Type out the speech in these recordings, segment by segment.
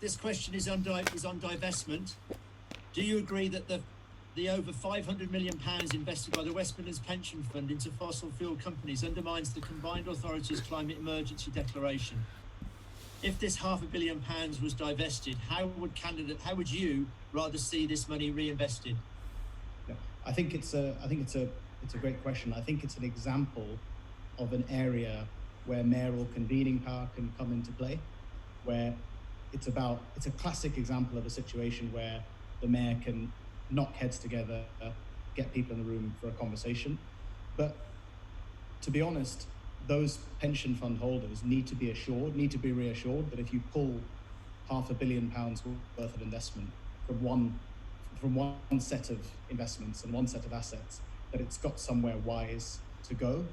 this question is on divestment. Do you agree that the over £500 million invested by the West Midlands Pension Fund into fossil fuel companies undermines the Combined Authorities Climate Emergency Declaration? If this £500 million was divested, how would you rather see this money reinvested? Yeah, I think it's a great question. I think it's an example of an area where mayoral convening power can come into play, where it's a classic example of a situation where the mayor can knock heads together, get people in the room for a conversation. But to be honest, those pension fund holders need to be reassured that if you pull £500 million worth of investment from one set of investments and one set of assets, that it's got somewhere wise to go.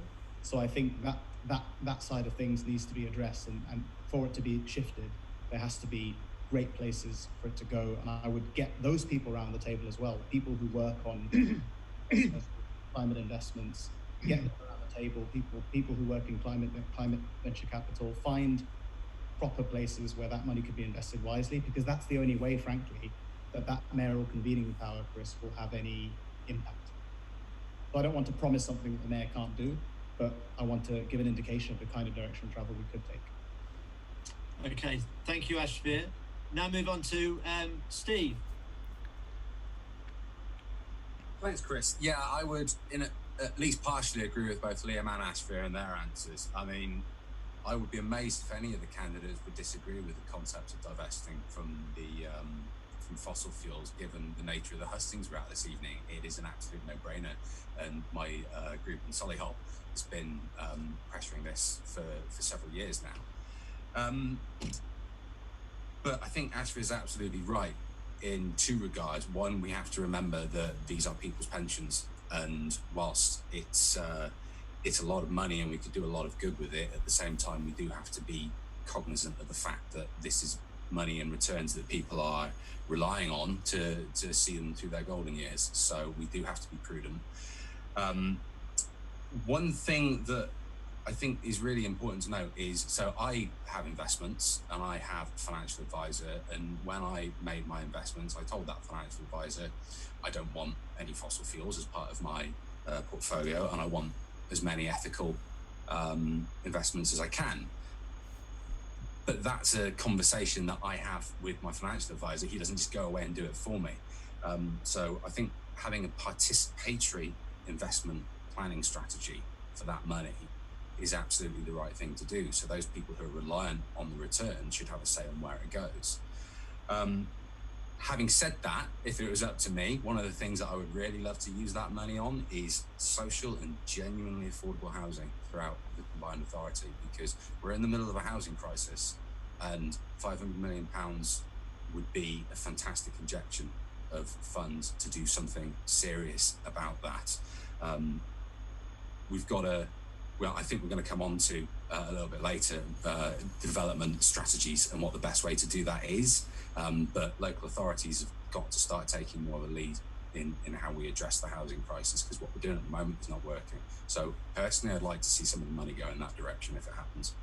So I think that side of things needs to be addressed, and for it to be shifted, there has to be great places for it to go. And I would get those people around the table as well, people who work on climate investments, get them around the table, people who work in climate venture capital, find proper places where that money could be invested wisely, because that's the only way, frankly, that mayoral convening power, Chris, will have any impact. So I don't want to promise something that the mayor can't do, but I want to give an indication of the kind of direction of travel we could take. Okay, thank you, Ashvir. Now move on to Steve. Thanks, Chris. Yeah, I would at least partially agree with both Liam and Ashvir and their answers. I mean, I would be amazed if any of the candidates would disagree with the concept of divesting from fossil fuels, given the nature of the hustings we're at this evening. It is an absolute no-brainer, and my group in Solihull has been pressuring this for several years now. But I think Ashvir is absolutely right in two regards. One, we have to remember that these are people's pensions, and whilst it's a lot of money and we could do a lot of good with it, at the same time we do have to be cognizant of the fact that this is money and returns that people are relying on to see them through their golden years. So we do have to be prudent. One thing that I think is really important to note is, so I have investments and I have a financial advisor, and when I made my investments, I told that financial advisor, I don't want any fossil fuels as part of my portfolio, and I want as many ethical investments as I can. But that's a conversation that I have with my financial advisor. He doesn't just go away and do it for me. So I think having a participatory investment planning strategy for that money is absolutely the right thing to do. So those people who are reliant on the return should have a say on where it goes. Having said that, if it was up to me, one of the things that I would really love to use that money on is social and genuinely affordable housing throughout the Combined Authority, because we're in the middle of a housing crisis, and £500 million would be a fantastic injection of funds to do something serious about that. I think we're going to come on to a little bit later, development strategies and what the best way to do that is. But local authorities have got to start taking more of a lead in how we address the housing crisis, because what we're doing at the moment is not working. So personally, I'd like to see some of the money go in that direction if it happens.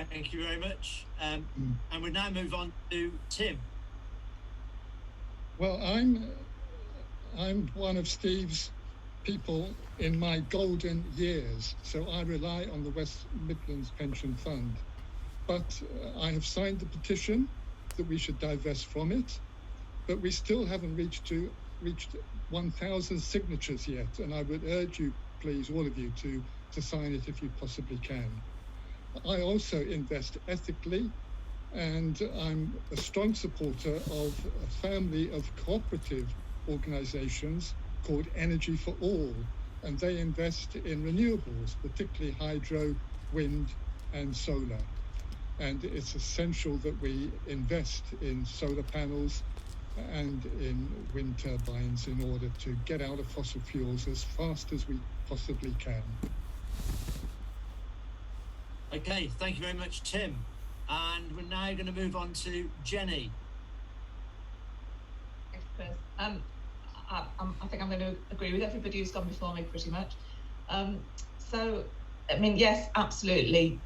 Thank you very much. And we'll now move on to Tim. Well, I'm one of Steve's people in my golden years, so I rely on the West Midlands Pension Fund. But I have signed the petition that we should divest from it, but we still haven't reached 1,000 signatures yet, and I would urge you, please, all of you, to sign it if you possibly can. I also invest ethically, and I'm a strong supporter of a family of cooperative organisations called Energy for All, and they invest in renewables, particularly hydro, wind and solar. And it's essential that we invest in solar panels and in wind turbines in order to get out of fossil fuels as fast as we possibly can. Okay, thank you very much, Tim. And we're now going to move on to Jenny. Thanks, Chris. I think I'm going to agree with everybody who's gone before me pretty much. So, I mean, yes, absolutely.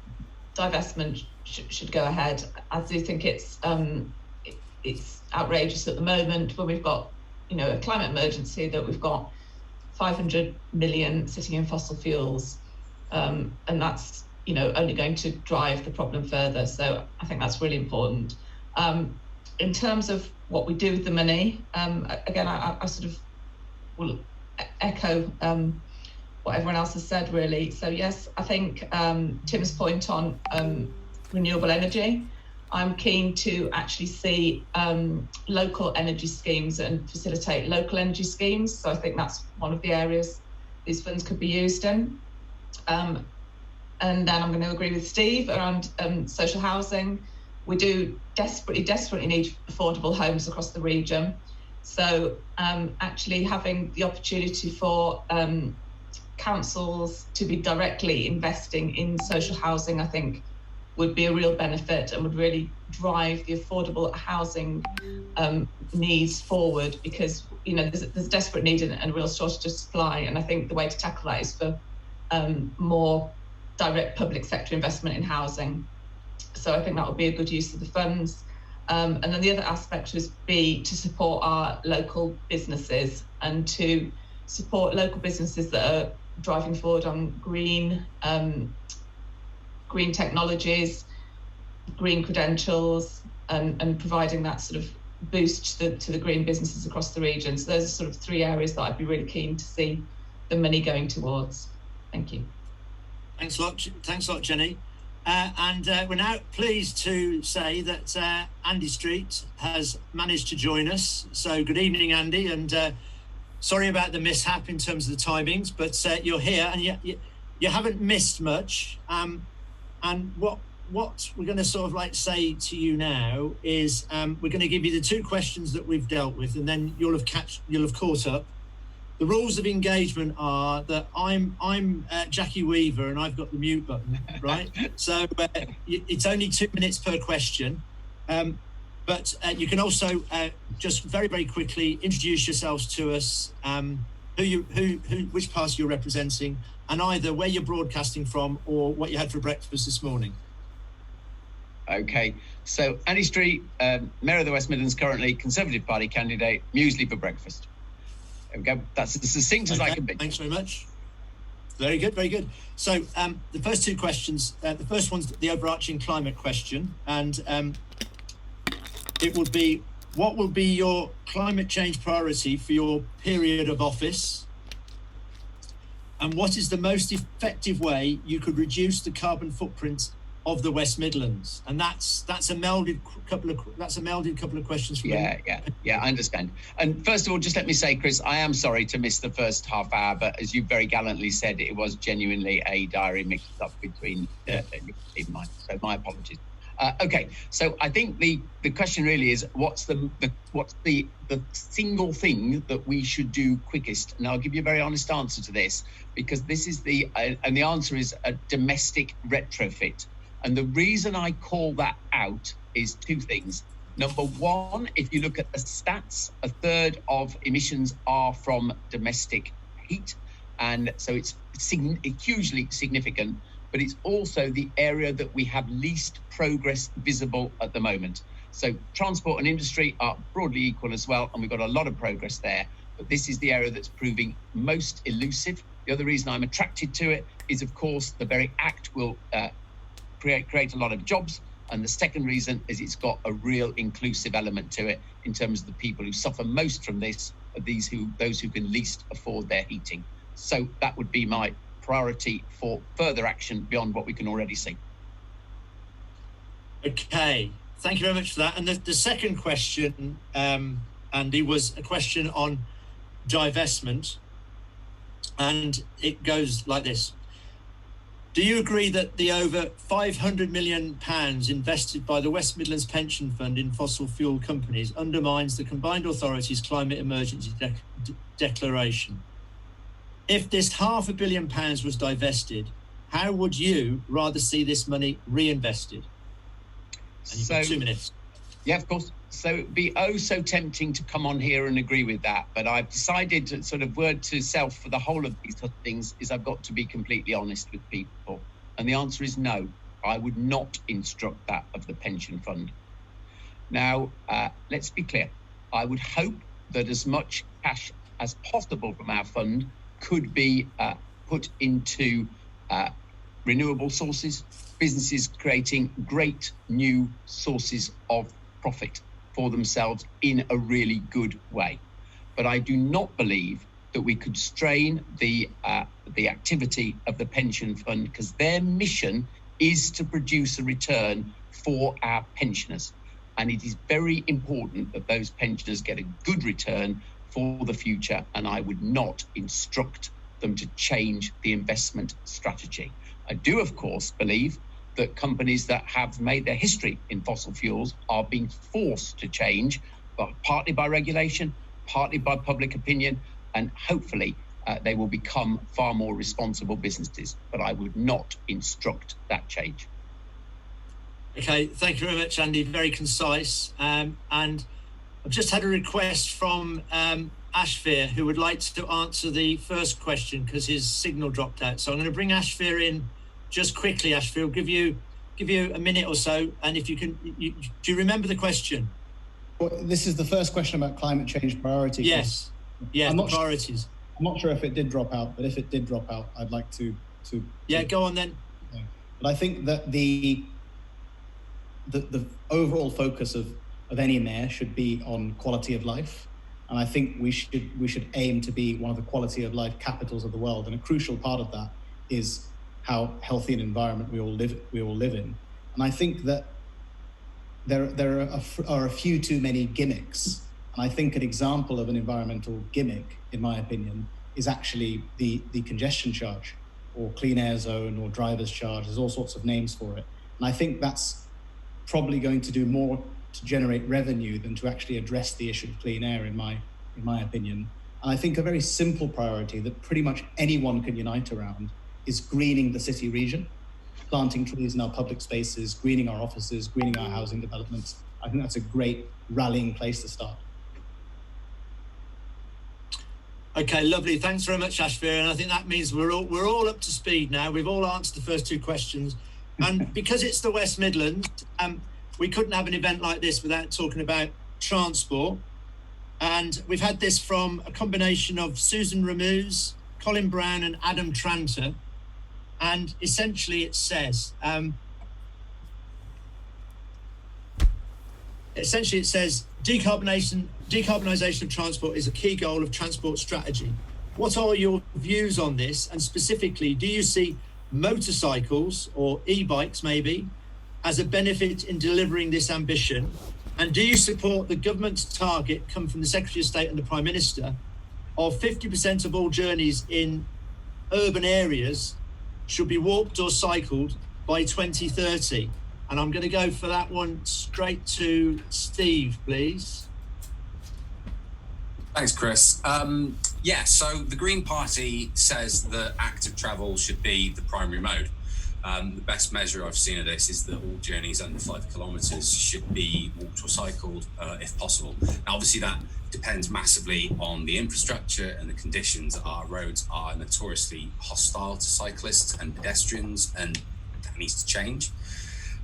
divestment should go ahead. I do think it's outrageous at the moment when we've got, you know, a climate emergency, that we've got 500 million sitting in fossil fuels, and that's, you know, only going to drive the problem further. So I think that's really important. In terms of what we do with the money, again, I sort of will echo what everyone else has said, really. So yes, I think Tim's point on renewable energy, I'm keen to actually see local energy schemes and facilitate local energy schemes. So I think that's one of the areas these funds could be used in. And then I'm going to agree with Steve around social housing. We do desperately need affordable homes across the region. So actually having the opportunity for councils to be directly investing in social housing, I think, would be a real benefit and would really drive the affordable housing needs forward, because, you know, there's desperate need and a real shortage of supply. And I think the way to tackle that is for more direct public sector investment in housing. So I think that would be a good use of the funds. And then the other aspect would be to support our local businesses and to support local businesses that are driving forward on green technologies, green credentials, and providing that sort of boost to the green businesses across the region. So those are sort of three areas that I'd be really keen to see the money going towards. Thank you. Thanks a lot, Jenny. And we're now pleased to say that Andy Street has managed to join us. So good evening, Andy, and sorry about the mishap in terms of the timings, but you're here and you haven't missed much. And what we're going to sort of like say to you now is we're going to give you the two questions that we've dealt with, and then you'll have caught up. The rules of engagement are that I'm Jackie Weaver and I've got the mute button, right? So it's only 2 minutes per question, but you can also just very, very quickly introduce yourselves to us, which party you're representing, and either where you're broadcasting from or what you had for breakfast this morning. Okay, so Andy Street, Mayor of the West Midlands, currently Conservative Party candidate, muesli for breakfast. There we go. That's as succinct as I can be. Thanks very much. Very good, very good. So the first two questions, the first one's the overarching climate question, and it would be, what will be your climate change priority for your period of office? And what is the most effective way you could reduce the carbon footprint of the West Midlands? And that's a melded couple of questions from Yeah, I understand. And first of all, just let me say, Chris, I am sorry to miss the first half hour, but as you very gallantly said, it was genuinely a diary mixed up between mine. So my apologies. Okay, so I think the question really is, what's the single thing that we should do quickest? And I'll give you a very honest answer to this, because this is the answer is a domestic retrofit. And the reason I call that out is two things. Number one, if you look at the stats, a third of emissions are from domestic heat. And so it's hugely significant, but it's also the area that we have least progress visible at the moment. So transport and industry are broadly equal as well, and we've got a lot of progress there. But this is the area that's proving most elusive. The other reason I'm attracted to it is, of course, the very act will create a lot of jobs. And the second reason is it's got a real inclusive element to it in terms of the people who suffer most from this, are those who can least afford their heating. So that would be my priority for further action beyond what we can already see. Okay, thank you very much for that. And the second question, Andy, was a question on divestment, and it goes like this. Do you agree that the over £500 million invested by the West Midlands Pension Fund in fossil fuel companies undermines the Combined Authorities Climate Emergency Declaration? If this £500 million was divested, how would you rather see this money reinvested? And you've got 2 minutes. Yeah, of course. So it'd be so tempting to come on here and agree with that. But I've decided to sort of word to self for the whole of these things is I've got to be completely honest with people. And the answer is no. I would not instruct that of the pension fund. Now, let's be clear. I would hope that as much cash as possible from our fund could be put into renewable sources, businesses creating great new sources of profit for themselves in a really good way. But I do not believe that we could strain the activity of the pension fund, because their mission is to produce a return for our pensioners. And it is very important that those pensioners get a good return for the future, and I would not instruct them to change the investment strategy. I do, of course, believe that companies that have made their history in fossil fuels are being forced to change, but partly by regulation, partly by public opinion, and hopefully they will become far more responsible businesses. But I would not instruct that change. Okay, thank you very much, Andy. Very concise. And I've just had a request from Ashfir, who would like to answer the first question because his signal dropped out. So I'm going to bring Ashfir in just quickly. Ashfir, I'll give you a minute or so, and if you can, do you remember the question? Well, this is the first question about climate change priority. Yes. Yeah, the priorities. I'm not sure if it did drop out, but if it did drop out, I'd like to. Yeah, go on then. Yeah. But I think that the overall focus of any mayor should be on quality of life, and I think we should aim to be one of the quality of life capitals of the world. And a crucial part of that is how healthy an environment we all live in. And I think that there are a few too many gimmicks. And I think an example of an environmental gimmick, in my opinion, is actually the congestion charge, or clean air zone, or driver's charge. There's all sorts of names for it. And I think that's probably going to do more to generate revenue than to actually address the issue of clean air, in my opinion. And I think a very simple priority that pretty much anyone can unite around is greening the city region, planting trees in our public spaces, greening our offices, greening our housing developments. I think that's a great rallying place to start. Okay, lovely. Thanks very much, Ashfir. And I think that means we're all up to speed now. We've all answered the first two questions. And because it's the West Midlands, we couldn't have an event like this without talking about transport. And we've had this from a combination of Susan Ramuz, Colin Brown and Adam Tranter. And essentially it says, decarbonisation of transport is a key goal of transport strategy. What are your views on this? And specifically, do you see motorcycles, or e-bikes maybe, as a benefit in delivering this ambition? And do you support the government's target, come from the Secretary of State and the Prime Minister, of 50% of all journeys in urban areas should be walked or cycled by 2030? And I'm going to go for that one straight to Steve, please. Thanks, Chris. So the Green Party says that active travel should be the primary mode. The best measure I've seen of this is that all journeys under 5 kilometres should be walked or cycled if possible. Now, obviously, that depends massively on the infrastructure and the conditions. Our roads are notoriously hostile to cyclists and pedestrians, and that needs to change.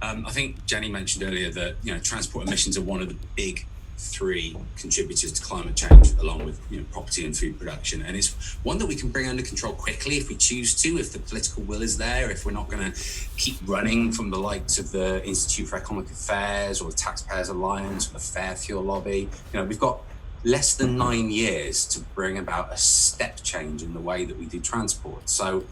I think Jenny mentioned earlier that transport emissions are one of the big 3 contributors to climate change, along with property and food production, and it's one that we can bring under control quickly if we choose to, if the political will is there, if we're not going to keep running from the likes of the Institute for Economic Affairs or the Taxpayers Alliance or the Fair Fuel Lobby. We've got less than 9 years to bring about a step change in the way that we do transport. So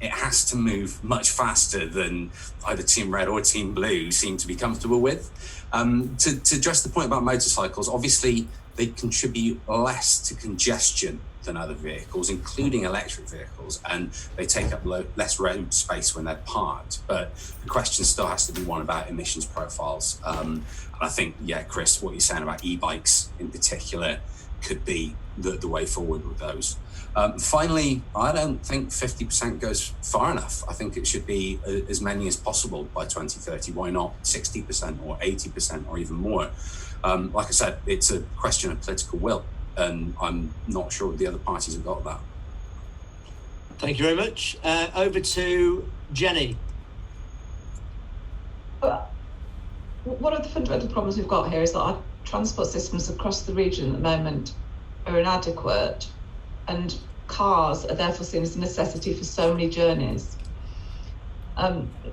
it has to move much faster than either Team Red or Team Blue seem to be comfortable with. To address the point about motorcycles, obviously they contribute less to congestion than other vehicles, including electric vehicles, and they take up less road space when they're parked. But the question still has to be one about emissions profiles. And I think, Chris, what you're saying about e-bikes in particular could be the way forward with those. Finally, I don't think 50% goes far enough. I think it should be as many as possible by 2030. Why not 60% or 80% or even more? Like I said, it's a question of political will, and I'm not sure the other parties have got that. Thank you very much. Over to Jenny. But one of the fundamental problems we've got here is that our transport systems across the region at the moment are inadequate, and cars are therefore seen as a necessity for so many journeys.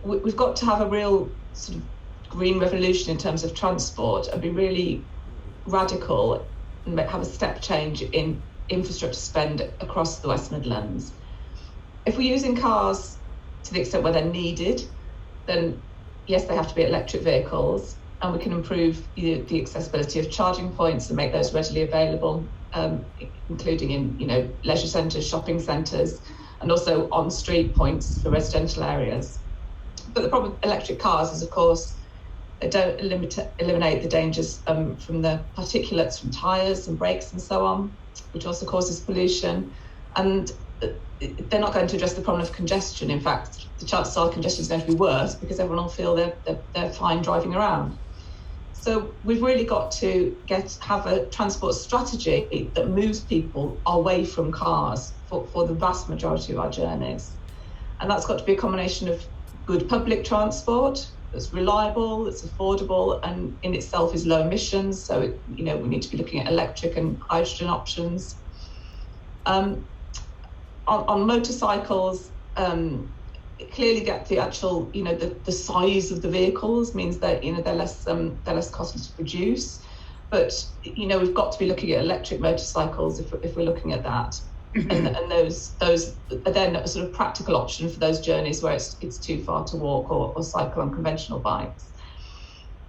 We've got to have a real sort of green revolution in terms of transport and be really radical and have a step change in infrastructure spend across the West Midlands. If we're using cars to the extent where they're needed, then yes, they have to be electric vehicles, and we can improve the accessibility of charging points and make those readily available, including in leisure centres, shopping centres, and also on-street points for residential areas. But the problem with electric cars is, of course, they don't eliminate the dangers from the particulates from tyres and brakes and so on, which also causes pollution. And they're not going to address the problem of congestion. In fact, the chances are congestion is going to be worse because everyone will feel they're fine driving around. So we've really got to have a transport strategy that moves people away from cars for the vast majority of our journeys. And that's got to be a combination of good public transport that's reliable, that's affordable, and in itself is low emissions. So we need to be looking at electric and hydrogen options. On motorcycles, clearly get the actual, the size of the vehicles means that they're less costly to produce. But we've got to be looking at electric motorcycles if we're looking at that, and those are then a sort of practical option for those journeys where it's too far to walk or cycle on conventional bikes.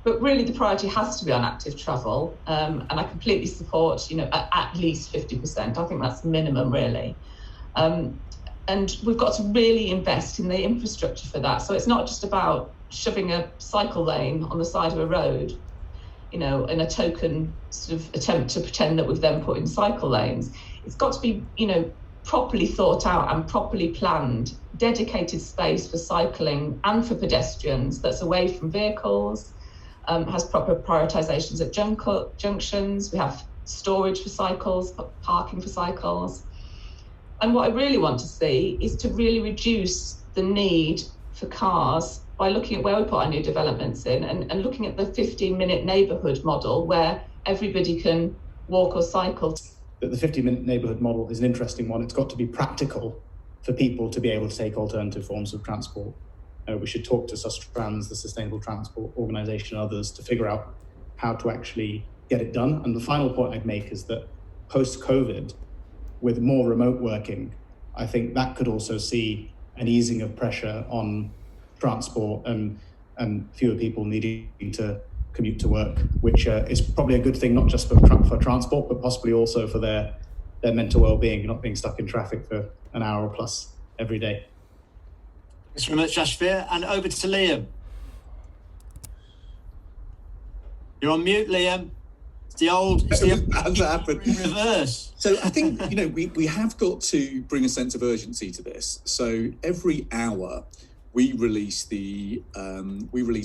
But really, the priority has to be on active travel, and I completely support at least 50%. I think that's the minimum, really. And we've got to really invest in the infrastructure for that. So it's not just about shoving a cycle lane on the side of a road, in a token sort of attempt to pretend that we've then put in cycle lanes. It's got to be, properly thought out and properly planned, dedicated space for cycling and for pedestrians that's away from vehicles, has proper prioritisations at junctions. We have storage for cycles, parking for cycles. And what I really want to see is to really reduce the need for cars by looking at where we put our new developments in and looking at the 15-minute neighbourhood model where everybody can walk or cycle. The 15-minute neighbourhood model is an interesting one. It's got to be practical for people to be able to take alternative forms of transport. We should talk to Sustrans, the Sustainable Transport Organisation, and others to figure out how to actually get it done. And the final point I'd make is that post-COVID, with more remote working, I think that could also see an easing of pressure on transport and fewer people needing to commute to work, which is probably a good thing, not just for transport, but possibly also for their mental well-being, not being stuck in traffic for an hour or plus every day. Thanks very much, Ashfir. And over to Liam. You're on mute, Liam. That's happened. Reverse. So I think we have got to bring a sense of urgency to this. So every hour we release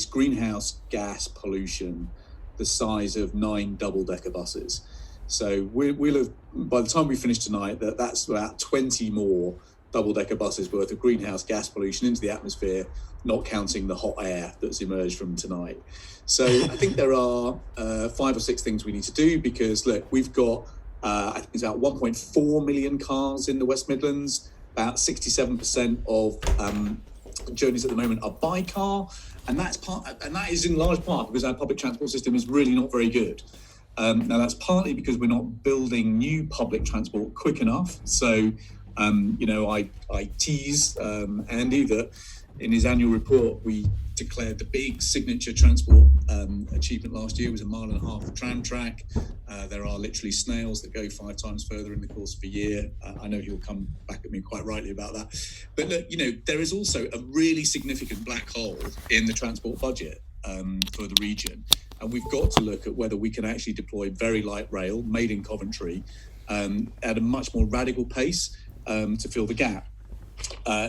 greenhouse gas pollution the size of 9 double-decker buses. So we'll have, by the time we finish tonight, that's about 20 more double-decker buses worth of greenhouse gas pollution into the atmosphere, not counting the hot air that's emerged from tonight. So I think there are 5 or 6 things we need to do because, look, we've got, I think it's about 1.4 million cars in the West Midlands. About 67% of journeys at the moment are by car, and that is in large part because our public transport system is really not very good. Now that's partly because we're not building new public transport quick enough. So, I tease Andy that in his annual report, we declared the big signature transport achievement last year was 1.5 miles of tram track. There are literally snails that go 5 times further in the course of a year. I know he'll come back at me quite rightly about that. But look, there is also a really significant black hole in the transport budget for the region. And we've got to look at whether we can actually deploy very light rail made in Coventry at a much more radical pace to fill the gap.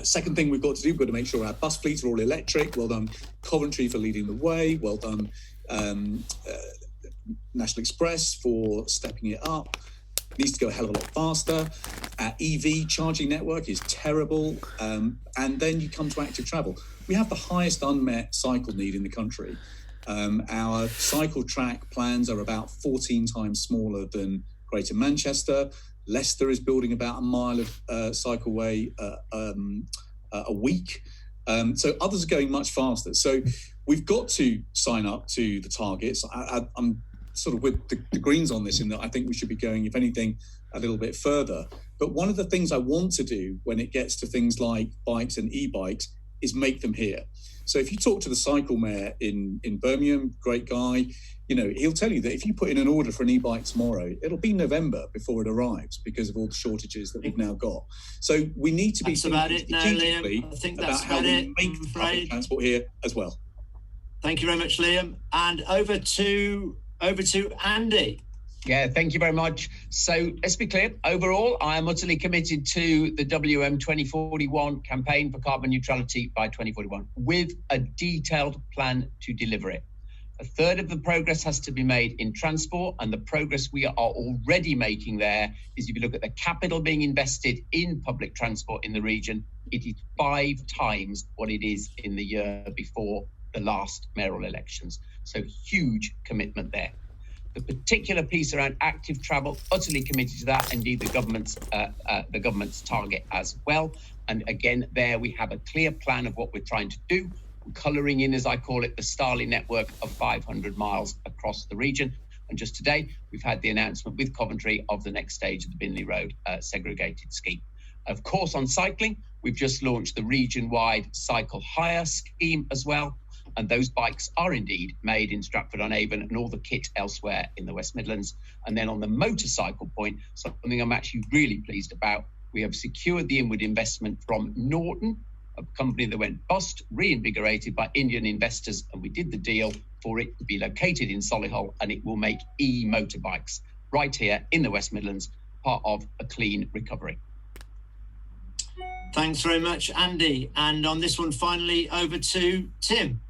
Second thing we've got to do, we've got to make sure our bus fleets are all electric. Well done, Coventry, for leading the way. Well done, National Express, for stepping it up. needs to go a hell of a lot faster. Our EV charging network is terrible. And then you come to active travel. We have the highest unmet cycle need in the country. Our cycle track plans are about 14 times smaller than Greater Manchester. Leicester is building about a mile of cycleway a week. So others are going much faster. So we've got to sign up to the targets. I'm sort of with the Greens on this, in that I think we should be going, if anything, a little bit further. But one of the things I want to do when it gets to things like bikes and e-bikes is make them here. So if you talk to the cycle mayor in Birmingham, great guy, you know, he'll tell you that if you put in an order for an e-bike tomorrow, it'll be November before it arrives because of all the shortages that we've now got. So we need to be thinking strategically about how we make public transport here as well. Thank you very much, Liam. And over to Andy. Yeah, thank you very much. So let's be clear. Overall, I am utterly committed to the WM 2041 campaign for carbon neutrality by 2041 with a detailed plan to deliver it. A third of the progress has to be made in transport, and the progress we are already making there is, if you look at the capital being invested in public transport in the region, it is 5 times what it is in the year before the last mayoral elections. So huge commitment there. The particular piece around active travel, utterly committed to that, indeed the government's target as well. And again, there we have a clear plan of what we're trying to do, colouring in, as I call it, the Starley network of 500 miles across the region. And just today, we've had the announcement with Coventry of the next stage of the Binley Road segregated scheme. Of course, on cycling, we've just launched the region-wide cycle hire scheme as well. And those bikes are indeed made in Stratford-on-Avon and all the kit elsewhere in the West Midlands. And then on the motorcycle point, something I'm actually really pleased about, we have secured the inward investment from Norton, a company that went bust, reinvigorated by Indian investors. And we did the deal for it to be located in Solihull, and it will make e-motorbikes right here in the West Midlands, part of a clean recovery. Thanks very much, Andy. And on this one, finally, over to Tim.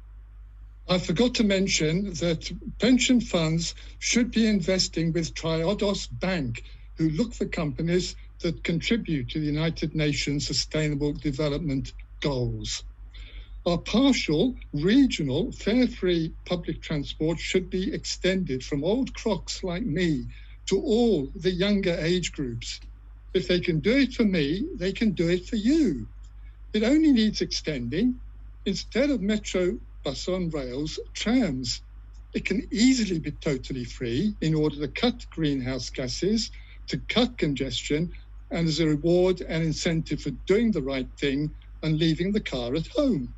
I forgot to mention that pension funds should be investing with Triodos Bank, who look for companies that contribute to the United Nations Sustainable Development Goals. Our partial, regional, fare-free public transport should be extended from old crocs like me to all the younger age groups. If they can do it for me, they can do it for you. It only needs extending. Instead of metro bus on rails, trams. It can easily be totally free in order to cut greenhouse gases, to cut congestion, and as a reward and incentive for doing the right thing and leaving the car at home.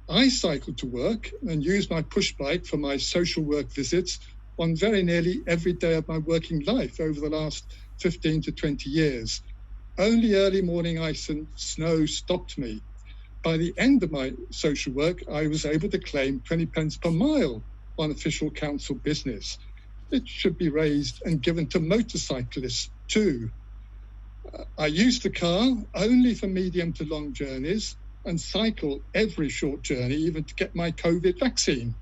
I cycle to work and use my push bike for my social work visits on very nearly every day of my working life over the last 15 to 20 years. Only early morning ice and snow stopped me. By the end of my social work, I was able to claim 20 pence per mile on official council business. It should be raised and given to motorcyclists too. I use the car only for medium to long journeys and cycle every short journey, even to get my COVID vaccine.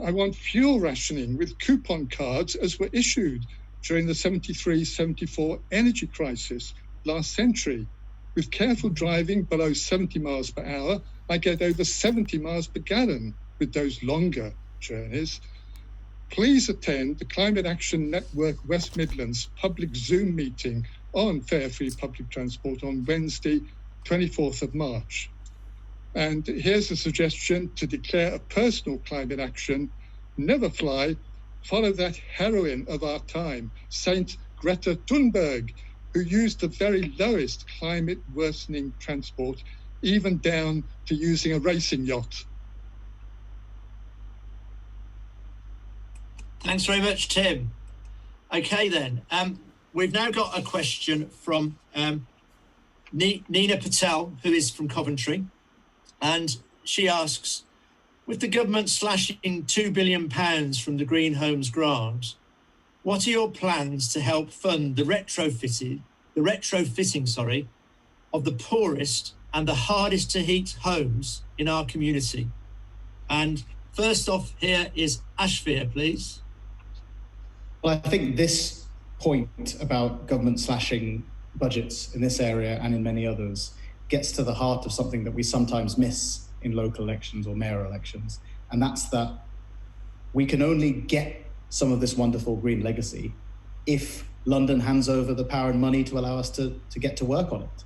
I want fuel rationing with coupon cards as were issued during the 73-74 energy crisis last century. With careful driving below 70 miles per hour, I get over 70 miles per gallon with those longer journeys. Please attend the Climate Action Network West Midlands public Zoom meeting on fare-free public transport on Wednesday, 24th of March. And here's a suggestion to declare a personal climate action: never fly, follow that heroine of our time, Saint Greta Thunberg, who used the very lowest climate worsening transport, even down to using a racing yacht. Thanks very much, Tim. Okay, then. We've now got a question from Nina Patel, who is from Coventry. And she asks, with the government slashing £2 billion from the Green Homes grant, what are your plans to help fund the retrofitting of the poorest and the hardest to heat homes in our community? And first off here is Ashvir, please. Well, I think this point about government slashing budgets in this area and in many others gets to the heart of something that we sometimes miss in local elections or mayoral elections. And that's that we can only get some of this wonderful green legacy if London hands over the power and money to allow us to get to work on it.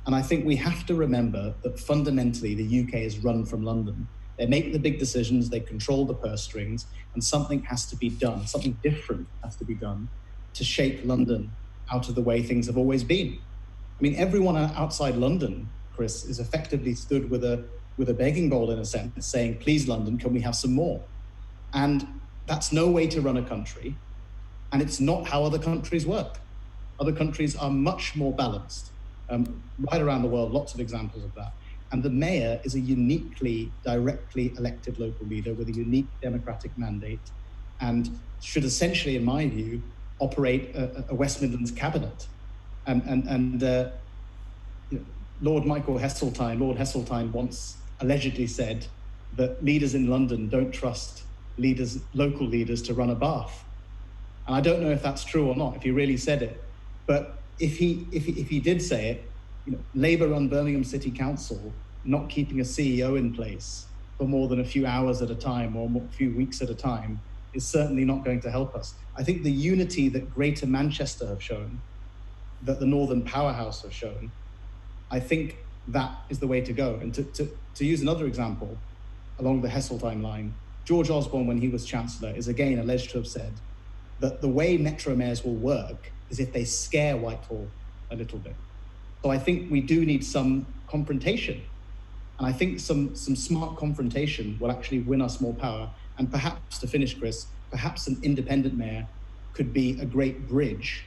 And I think we have to remember that fundamentally the UK is run from London. They make the big decisions, they control the purse strings, and something has to be done, something different has to be done to shake London out of the way things have always been. I mean, everyone outside London, Chris, is effectively stood with a begging bowl in a sense, saying, please, London, can we have some more? And that's no way to run a country. And it's not how other countries work. Other countries are much more balanced. Right around the world, lots of examples of that. And the mayor is a uniquely, directly elected local leader with a unique democratic mandate and should essentially, in my view, operate a West Midlands cabinet. Lord Heseltine once allegedly said that leaders in London don't trust local leaders to run a bath. And I don't know if that's true or not, if he really said it. But if he did say it, Labour-run Birmingham City Council not keeping a CEO in place for more than a few hours at a time or a few weeks at a time is certainly not going to help us. I think the unity that Greater Manchester have shown, that the Northern Powerhouse have shown, I think that is the way to go. And to use another example along the Heseltine line, George Osborne, when he was Chancellor, is again alleged to have said that the way Metro mayors will work is if they scare Whitehall a little bit. So I think we do need some confrontation. And I think some smart confrontation will actually win us more power. And perhaps, to finish, Chris, perhaps an independent mayor could be a great bridge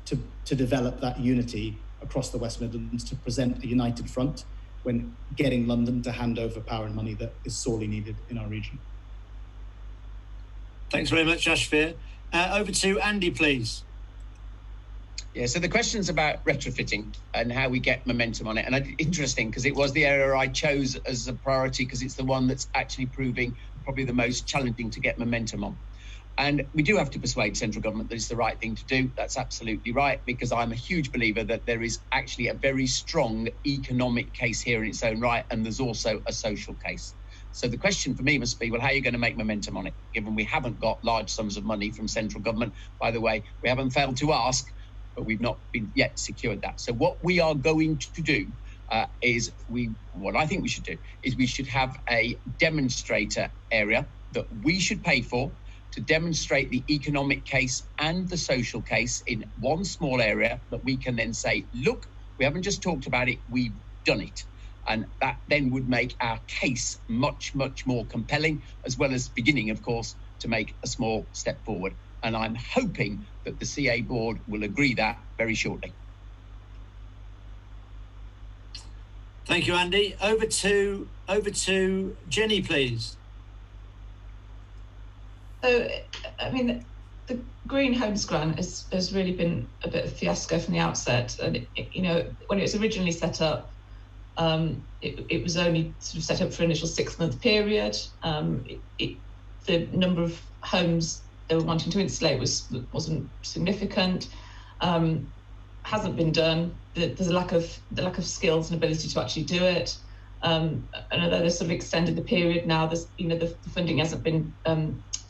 to develop that unity across the West Midlands, to present a united front when getting London to hand over power and money that is sorely needed in our region. Thanks very much, Ashfir. Over to Andy, please. Yeah, so the question's about retrofitting and how we get momentum on it. And interesting, because it was the area I chose as a priority because it's the one that's actually proving probably the most challenging to get momentum on. And we do have to persuade central government that it's the right thing to do. That's absolutely right, because I'm a huge believer that there is actually a very strong economic case here in its own right, and there's also a social case. So the question for me must be, well, how are you going to make momentum on it, given we haven't got large sums of money from central government? By the way, we haven't failed to ask, but we've not been yet secured that. So what we are going to do what I think we should do is we should have a demonstrator area that we should pay for to demonstrate the economic case and the social case in one small area that we can then say, look, we haven't just talked about it, we've done it. And that then would make our case much, much more compelling, as well as beginning, of course, to make a small step forward. And I'm hoping that the CA board will agree that very shortly. Thank you, Andy. Over to Jenny, please. So, I mean, the Green Homes Grant has really been a bit of a fiasco from the outset. And, when it was originally set up, it was only sort of set up for an initial 6-month period. The number of homes they were wanting to insulate wasn't significant. Hasn't been done. There's a lack of skills and ability to actually do it. And although they've sort of extended the period now, the funding hasn't been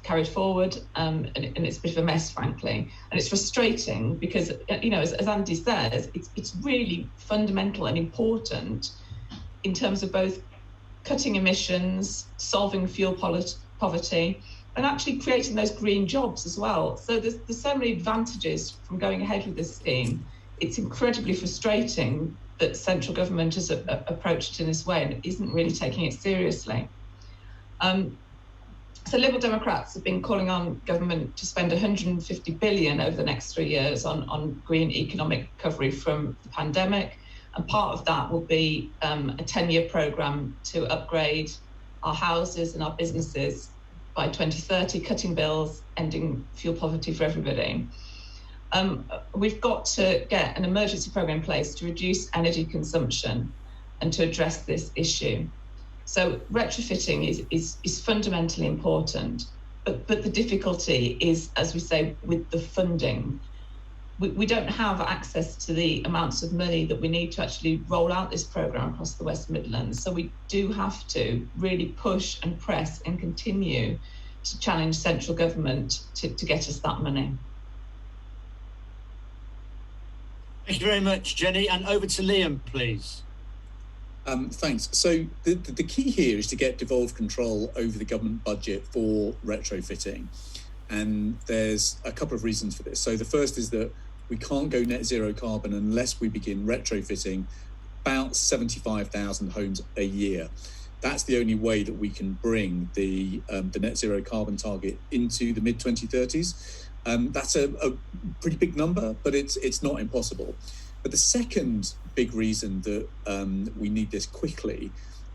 carried forward, and it's a bit of a mess, frankly. And it's frustrating because, as Andy says, it's really fundamental and important in terms of both cutting emissions, solving fuel poverty, and actually creating those green jobs as well. So there's so many advantages from going ahead with this scheme. It's incredibly frustrating that central government has approached it in this way and isn't really taking it seriously. So Liberal Democrats have been calling on government to spend 150 billion over the next 3 years on green economic recovery from the pandemic. And part of that will be a 10-year programme to upgrade our houses and our businesses by 2030, cutting bills, ending fuel poverty for everybody. We've got to get an emergency programme in place to reduce energy consumption and to address this issue. So retrofitting is fundamentally important, but the difficulty is, as we say, with the funding. we don't have access to the amounts of money that we need to actually roll out this programme across the West Midlands. So we do have to really push and press and continue to challenge central government to get us that money. Thank you very much, Jenny. And over to Liam, please. Thanks. So the key here is to get devolved control over the government budget for retrofitting. And there's a couple of reasons for this. So the first is that we can't go net zero carbon unless we begin retrofitting about 75,000 homes a year. That's the only way that we can bring the net zero carbon target into the mid 2030s. That's a pretty big number, but it's not impossible. But the second big reason that we need this quickly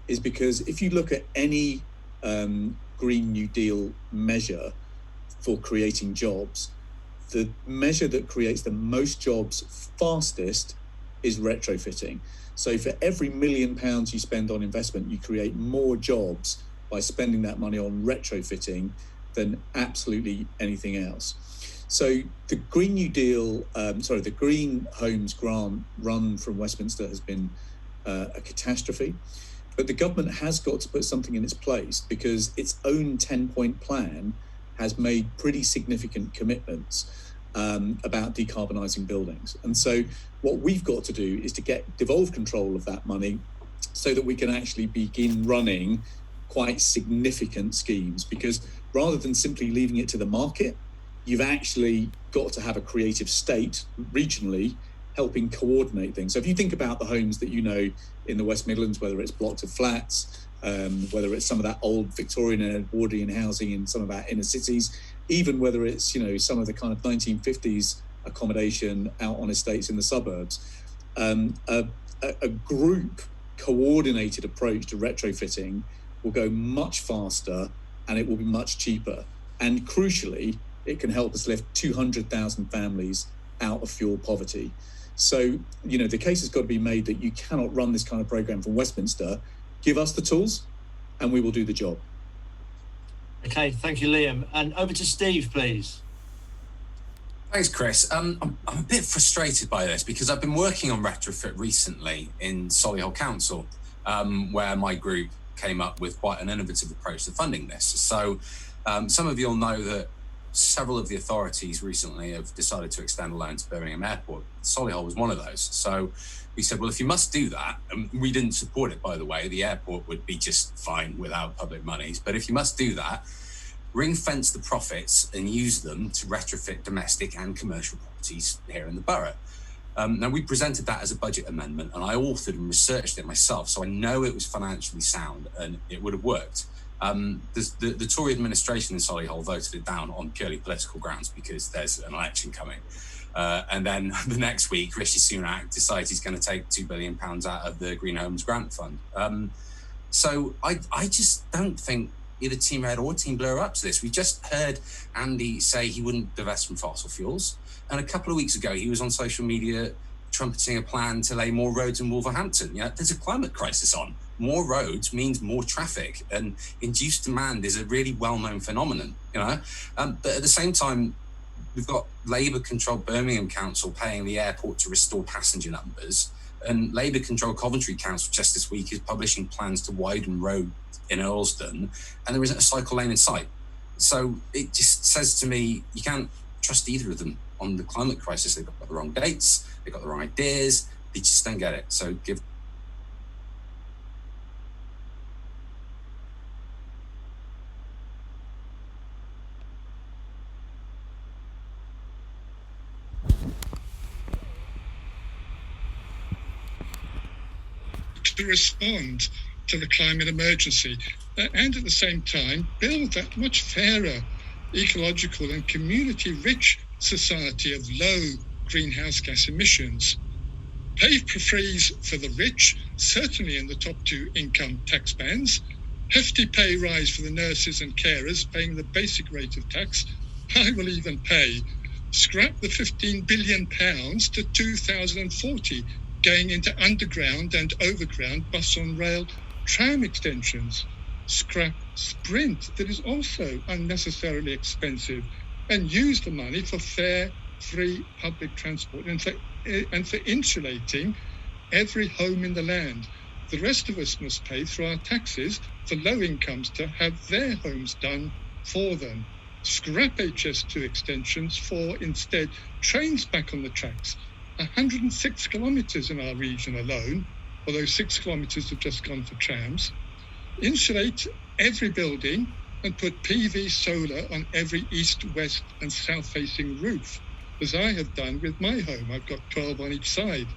is because if you look at any Green New Deal measure for creating jobs, the measure that creates the most jobs fastest is retrofitting. So for every £1 million you spend on investment, you create more jobs by spending that money on retrofitting than absolutely anything else. So the Green New Deal, the Green Homes grant run from Westminster has been a catastrophe, but the government has got to put something in its place because its own 10-point plan has made pretty significant commitments about decarbonising buildings. And so what we've got to do is to get devolved control of that money so that we can actually begin running quite significant schemes, because rather than simply leaving it to the market, you've actually got to have a creative state regionally helping coordinate things. So if you think about the homes that you know in the West Midlands, whether it's blocks of flats, whether it's some of that old Victorian and Edwardian housing in some of our inner cities, even whether it's, you know, some of the kind of 1950s accommodation out on estates in the suburbs, a group coordinated approach to retrofitting will go much faster and it will be much cheaper. And crucially, it can help us lift 200,000 families out of fuel poverty. So, you know, the case has got to be made that you cannot run this kind of program from Westminster. Give us the tools and we will do the job. Okay, thank you, Liam. And over to Steve, please. Thanks, Chris. I'm a bit frustrated by this because I've been working on retrofit recently in Solihull Council, where my group came up with quite an innovative approach to funding this. So some of you will know that several of the authorities recently have decided to extend a loan to Birmingham Airport. Solihull was one of those. So we said, well, if you must do that, and we didn't support it, by the way, the airport would be just fine without public monies. But if you must do that, ring fence the profits and use them to retrofit domestic and commercial properties here in the borough. Now, we presented that as a budget amendment and I authored and researched it myself. So I know it was financially sound and it would have worked. The Tory administration in Solihull voted it down on purely political grounds because there's an election coming. And then the next week, Rishi Sunak decides he's going to take £2 billion out of the Green Homes Grant Fund. So I just don't think either Team Red or Team Blue are up to this. We just heard Andy say he wouldn't divest from fossil fuels. And a couple of weeks ago, he was on social media trumpeting a plan to lay more roads in Wolverhampton. You know, there's a climate crisis on. More roads means more traffic, and induced demand is a really well-known phenomenon, you know. But at the same time, we've got Labour-controlled Birmingham Council paying the airport to restore passenger numbers, and Labour-controlled Coventry Council just this week is publishing plans to widen roads in Earlsdon, and there isn't a cycle lane in sight. So it just says to me, you can't trust either of them on the climate crisis. They've got the wrong dates, they've got the wrong ideas, they just don't get it. So give. To respond to the climate emergency and at the same time build that much fairer, ecological and community-rich society of low greenhouse gas emissions. Pay freeze for the rich, certainly in the top two income tax bands. Hefty pay rise for the nurses and carers paying the basic rate of tax. I will even pay. Scrap the £15 billion to 2040 going into underground and overground bus on rail tram extensions. Scrap Sprint, that is also unnecessarily expensive, and use the money for fair free public transport and for insulating every home in the land. The rest of us must pay through our taxes for low incomes to have their homes done for them. Scrap HS2 extensions for instead trains back on the tracks. 106 kilometres in our region alone, although 6 kilometres have just gone for trams. Insulate every building and put PV solar on every east, west and south facing roof, as I have done with my home. I've got 12 on each side.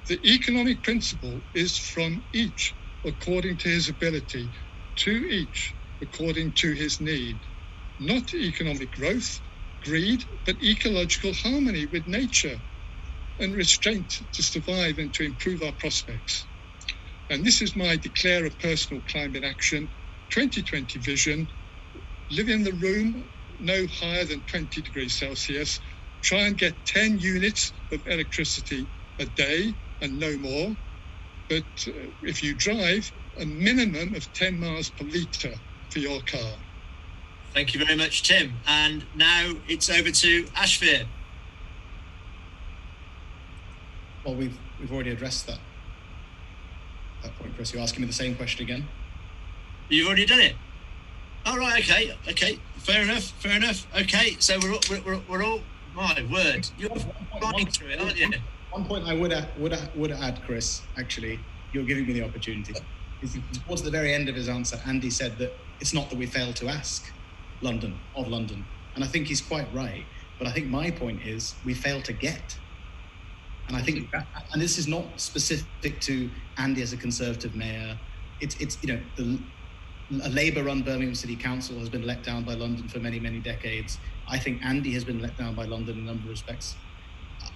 The economic principle is from each according to his ability, to each according to his need. Not economic growth, greed, but ecological harmony with nature and restraint to survive and to improve our prospects. And this is my Declare a Personal Climate Action 2020 vision. Live in the room no higher than 20 degrees Celsius. Try and get 10 units of electricity a day and no more. But if you drive, a minimum of 10 miles per litre for your car. Thank you very much, Tim. And now it's over to Ashfir. Well, we've already addressed that point, Chris. You're asking me the same question again? You've already done it. All right. Okay. Fair enough. Okay. So we're all. My word, you're flying through it, aren't you? One point I would add, Chris. Actually, you're giving me the opportunity. Towards the very end of his answer, Andy said that it's not that we failed to ask London, and I think he's quite right. But I think my point is we failed to get. And I think, and this is not specific to Andy as a Conservative mayor. It's a Labour-run Birmingham City Council has been let down by London for many, many decades. I think Andy has been let down by London in a number of respects.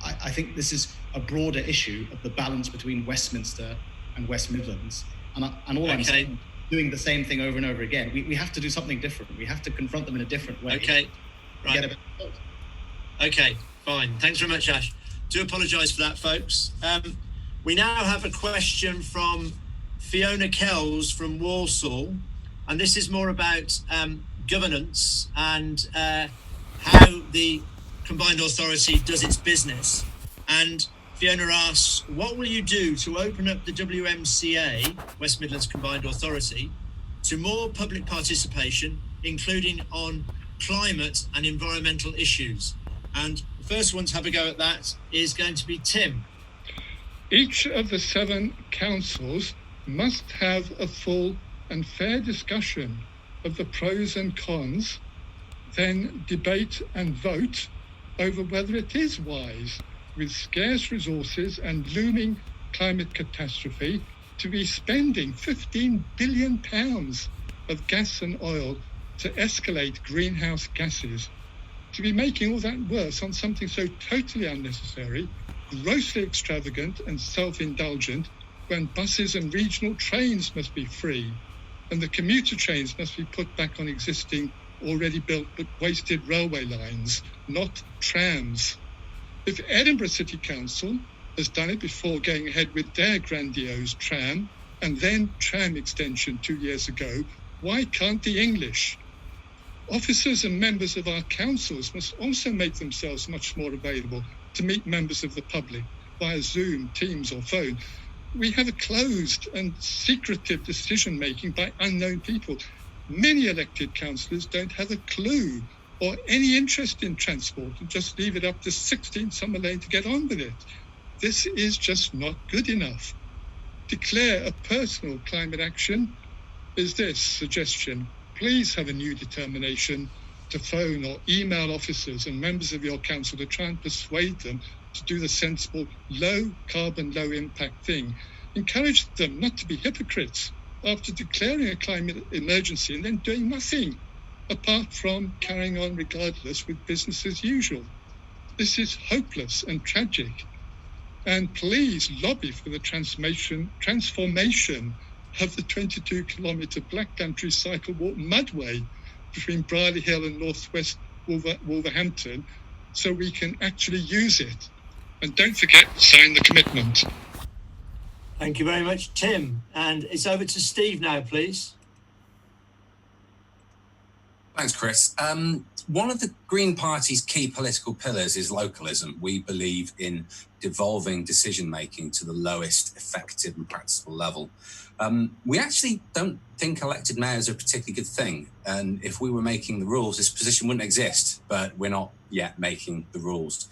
I think this is a broader issue of the balance between Westminster and West Midlands. And all I'm saying, doing the same thing over and over again. We have to do something different. We have to confront them in a different way. Okay, right. Okay, fine. Thanks very much, Ash. Do apologise for that, folks. We now have a question from Fiona Kells from Walsall, and this is more about governance and how the Combined Authority does its business. And Fiona asks, what will you do to open up the WMCA, West Midlands Combined Authority, to more public participation, including on climate and environmental issues? And the first one to have a go at that is going to be Tim. Each of the 7 councils must have a full and fair discussion of the pros and cons, then debate and vote over whether it is wise, with scarce resources and looming climate catastrophe, to be spending £15 billion of gas and oil to escalate greenhouse gases, to be making all that worse on something so totally unnecessary, grossly extravagant and self-indulgent, when buses and regional trains must be free and the commuter trains must be put back on existing, already built but wasted railway lines, not trams. If Edinburgh City Council has done it before going ahead with their grandiose tram and then tram extension 2 years ago, why can't the English? Officers and members of our councils must also make themselves much more available to meet members of the public via Zoom, Teams or phone. We have a closed and secretive decision-making by unknown people. Many elected councillors don't have a clue or any interest in transport and just leave it up to 16 Summer Lane to get on with it. This is just not good enough. Declare a personal climate action is this suggestion. Please have a new determination to phone or email officers and members of your council to try and persuade them to do the sensible, low carbon, low impact thing. Encourage them not to be hypocrites after declaring a climate emergency and then doing nothing apart from carrying on regardless with business as usual. This is hopeless and tragic. And please lobby for the transformation of the 22-kilometre Black Country Cycle Walk Mudway between Brierley Hill and northwest Wolverhampton so we can actually use it. And don't forget, sign the commitment. Thank you very much, Tim. And it's over to Steve now, please. Thanks, Chris. One of the Green Party's key political pillars is localism. We believe in devolving decision-making to the lowest effective and practicable level. We actually don't think elected mayors are a particularly good thing. And if we were making the rules, this position wouldn't exist, but we're not yet making the rules.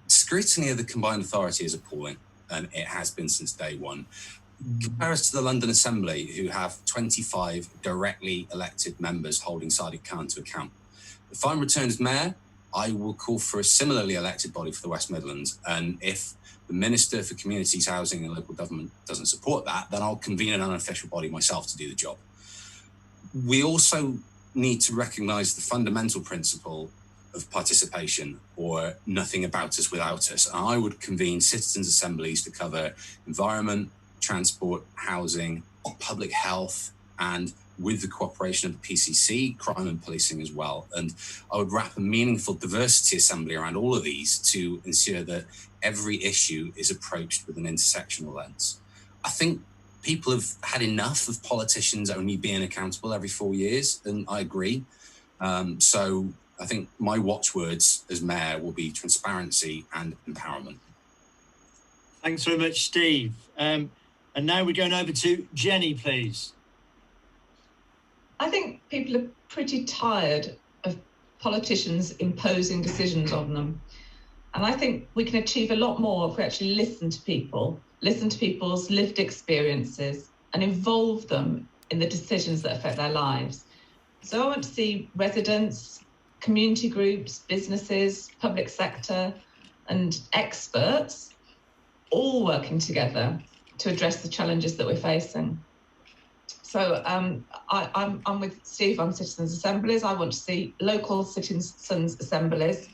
Scrutiny of the combined authority is appalling, and it has been since day one. Compare us to the London Assembly, who have 25 directly elected members holding Sadiq Khan to account. If I'm returned as mayor, I will call for a similarly elected body for the West Midlands. And if the Minister for Communities, Housing and Local Government doesn't support that, then I'll convene an unofficial body myself to do the job. We also need to recognise the fundamental principle of participation, or nothing about us without us. And I would convene citizens' assemblies to cover environment, transport, housing, public health, and with the cooperation of the PCC, crime and policing as well. And I would wrap a meaningful diversity assembly around all of these to ensure that every issue is approached with an intersectional lens. I think people have had enough of politicians only being accountable every 4 years, and I agree. So I think my watchwords as mayor will be transparency and empowerment. Thanks very much, Steve. And now we're going over to Jenny, please. I think people are pretty tired of politicians imposing decisions on them. And I think we can achieve a lot more if we actually listen to people's lived experiences and involve them in the decisions that affect their lives. So I want to see residents, community groups, businesses, public sector, and experts all working together to address the challenges that we're facing. So I'm with Steve on citizens' assemblies. I want to see local citizens' assemblies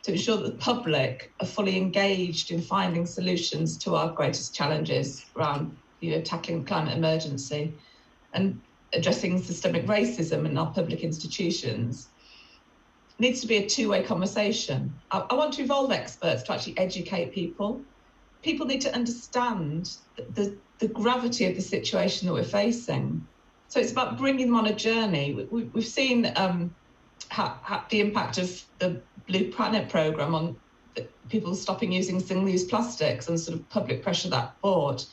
to ensure that the public are fully engaged in finding solutions to our greatest challenges around, tackling the climate emergency and addressing systemic racism in our public institutions. It needs to be a two-way conversation. I want to involve experts to actually educate people. People need to understand the gravity of the situation that we're facing. So it's about bringing them on a journey. We've seen the impact of the Blue Planet programme on people stopping using single-use plastics and sort of public pressure that brought.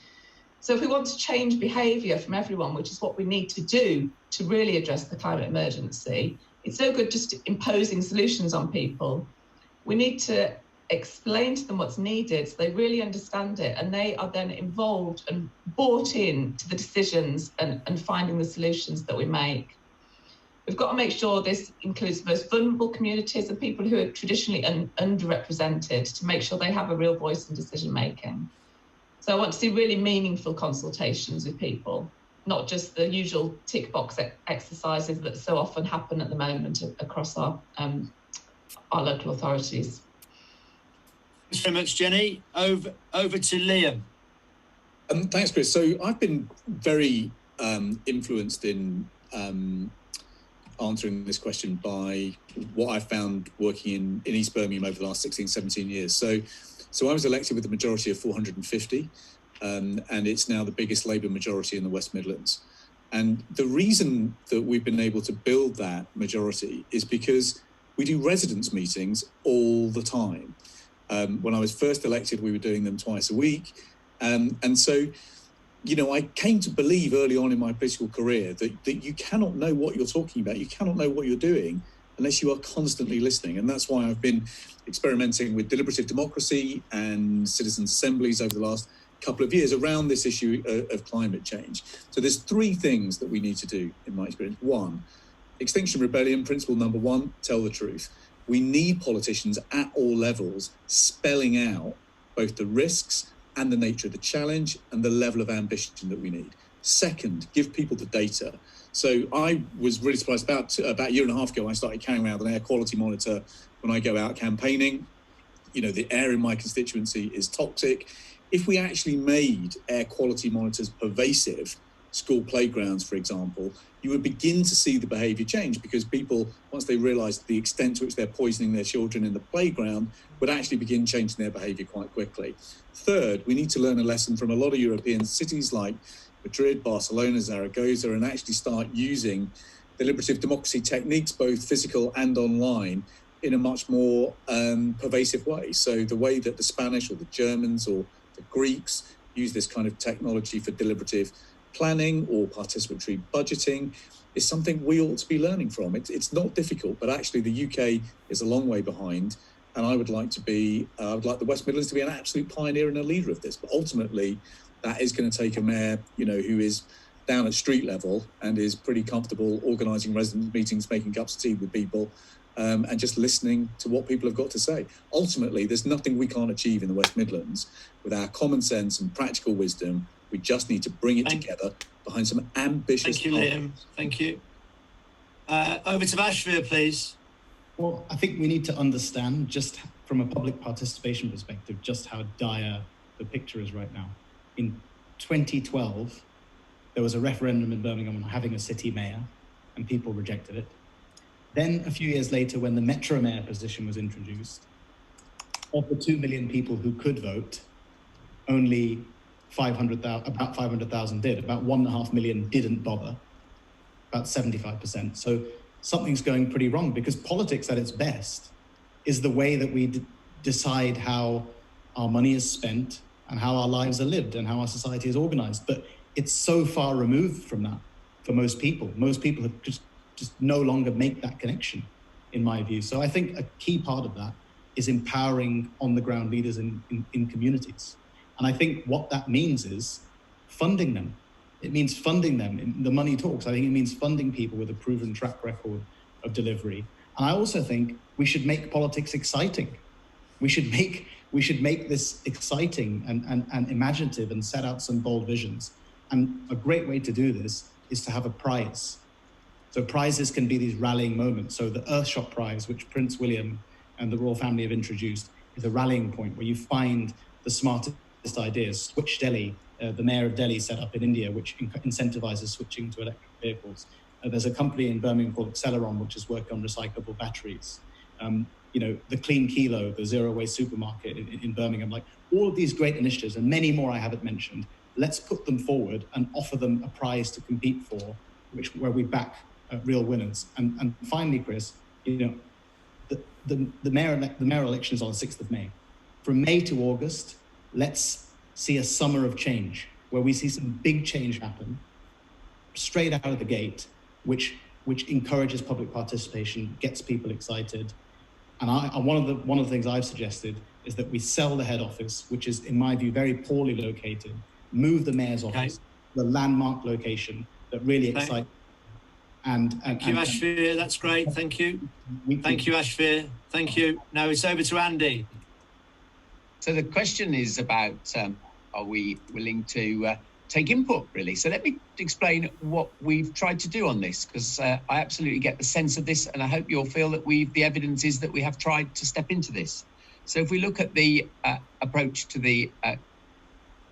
So if we want to change behaviour from everyone, which is what we need to do to really address the climate emergency, it's no good just imposing solutions on people. We need to explain to them what's needed so they really understand it, and they are then involved and bought in to the decisions and finding the solutions that we make. We've got to make sure this includes the most vulnerable communities and people who are traditionally underrepresented, to make sure they have a real voice in decision making. So I want to see really meaningful consultations with people, not just the usual tick box exercises that so often happen at the moment across our local authorities. Thanks very much, Jenny. Over to Liam. Thanks, Chris. So I've been very influenced in answering this question by what I found working in East Birmingham over the last 16, 17 years. So I was elected with a majority of 450, and it's now the biggest Labour majority in the West Midlands. And the reason that we've been able to build that majority is because we do residents' meetings all the time. When I was first elected, we were doing them twice a week. And so, I came to believe early on in my political career that you cannot know what you're talking about. You cannot know what you're doing unless you are constantly listening. And that's why I've been experimenting with deliberative democracy and citizens' assemblies over the last couple of years around this issue of climate change. So there's three things that we need to do, in my experience. One, Extinction Rebellion, principle number one, tell the truth. We need politicians at all levels spelling out both the risks and the nature of the challenge and the level of ambition that we need. Second, give people the data. So I was really surprised about a year and a half ago, I started carrying around an air quality monitor when I go out campaigning. The air in my constituency is toxic. If we actually made air quality monitors pervasive, school playgrounds, for example, you would begin to see the behaviour change, because people, once they realised the extent to which they're poisoning their children in the playground, would actually begin changing their behaviour quite quickly. Third, we need to learn a lesson from a lot of European cities like Madrid, Barcelona, Zaragoza, and actually start using deliberative democracy techniques, both physical and online, in a much more pervasive way. So the way that the Spanish or the Germans or the Greeks use this kind of technology for deliberative planning or participatory budgeting is something we ought to be learning from. It's not difficult, but actually the UK is a long way behind. And I would like the West Midlands to be an absolute pioneer and a leader of this. But ultimately, that is going to take a mayor, who is down at street level and is pretty comfortable organising resident meetings, making cups of tea with people, and just listening to what people have got to say. Ultimately, there's nothing we can't achieve in the West Midlands with our common sense and practical wisdom. We just need to bring it together behind some ambitious... Thank you, Liam. Thank you. Over to Ashvir, please. Well, I think we need to understand, just from a public participation perspective, just how dire the picture is right now. In 2012, there was a referendum in Birmingham on having a city mayor, and people rejected it. Then a few years later, when the Metro Mayor position was introduced, of the 2 million people who could vote, only about 500,000 did. About 1.5 million didn't bother, about 75%. So something's going pretty wrong, because politics at its best is the way that we decide how our money is spent and how our lives are lived and how our society is organized. But it's so far removed from that for most people. Most people have just no longer make that connection, in my view. So I think a key part of that is empowering on-the-ground leaders in communities. And I think what that means is funding them. It means funding them. The money talks. I think it means funding people with a proven track record of delivery. And I also think we should make politics exciting. We should make this exciting and imaginative and set out some bold visions. And a great way to do this is to have a prize. So prizes can be these rallying moments. So the Earthshot Prize, which Prince William and the royal family have introduced, is a rallying point where you find the smartest ideas. Switch Delhi, the mayor of Delhi set up in India, which incentivizes switching to electric vehicles. There's a company in Birmingham called Acceleron, which is working on recyclable batteries. The Clean Kilo, the zero waste supermarket in Birmingham, like all of these great initiatives and many more I haven't mentioned. Let's put them forward and offer them a prize to compete for, where we back real winners. And finally, Chris, the mayoral election is on the 6th of May. From May to August, let's see a summer of change, where we see some big change happen straight out of the gate, which encourages public participation, gets people excited. And one of the things I've suggested is that we sell the head office, which is, in my view, very poorly located, move the mayor's office, the landmark location that really excites. Thank you, Ashvir. That's great. Thank you. Thank you, Ashvir. Thank you. Now it's over to Andy. So the question is about, are we willing to take input, really? So let me explain what we've tried to do on this, because I absolutely get the sense of this, and I hope you'll feel that the evidence is that we have tried to step into this. So if we look at the approach to the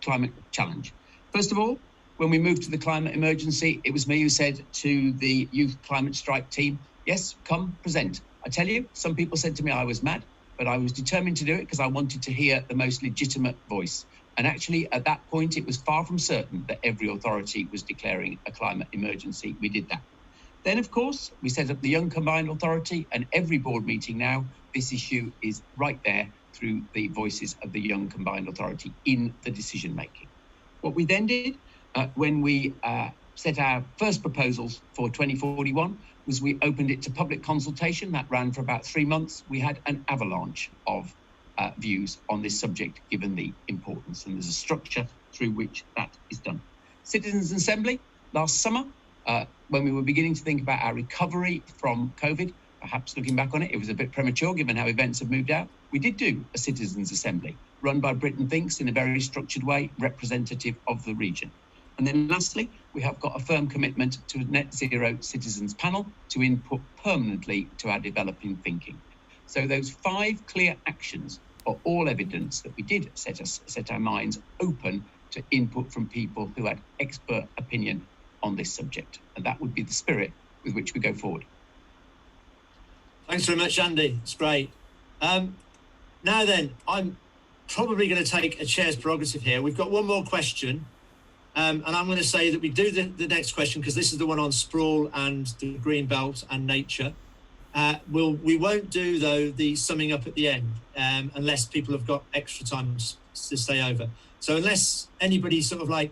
climate challenge, first of all, when we moved to the climate emergency, it was me who said to the Youth Climate Strike team, yes, come present. I tell you, some people said to me I was mad, but I was determined to do it because I wanted to hear the most legitimate voice. And actually, at that point, it was far from certain that every authority was declaring a climate emergency. We did that. Then, of course, we set up the Young Combined Authority, and every board meeting now, this issue is right there through the voices of the Young Combined Authority in the decision making. What we then did when we set our first proposals for 2041 was we opened it to public consultation. That ran for about 3 months. We had an avalanche of views on this subject, given the importance, and there's a structure through which that is done. Citizens' Assembly last summer, when we were beginning to think about our recovery from COVID, perhaps looking back on it, it was a bit premature given how events have moved out. We did do a Citizens' Assembly run by Britain Thinks in a very structured way, representative of the region. And then lastly, we have got a firm commitment to a net zero citizens panel to input permanently to our developing thinking. So those 5 clear actions are all evidence that we did set our minds open to input from people who had expert opinion on this subject. And that would be the spirit with which we go forward. Thanks very much, Andy. It's great. Now then, I'm probably going to take a chair's prerogative here. We've got one more question. And I'm going to say that we do the next question, because this is the one on sprawl and the green belt and nature. We won't do, though, the summing up at the end, unless people have got extra time to stay over. So unless anybody sort of like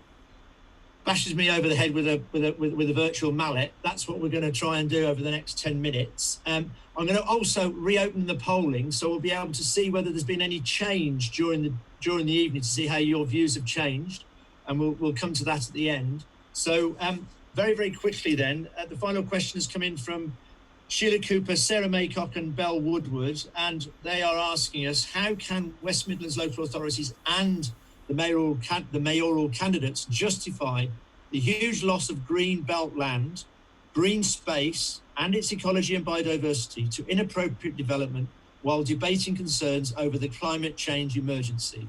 bashes me over the head with a virtual mallet, that's what we're going to try and do over the next 10 minutes. I'm going to also reopen the polling, so we'll be able to see whether there's been any change during the evening, to see how your views have changed, and we'll come to that at the end. So very, very quickly then, the final question has come in from Sheila Cooper, Sarah Maycock and Belle Woodward, and they are asking us, how can West Midlands local authorities and the mayoral candidates justify the huge loss of green belt land, green space and its ecology and biodiversity to inappropriate development while debating concerns over the climate change emergency?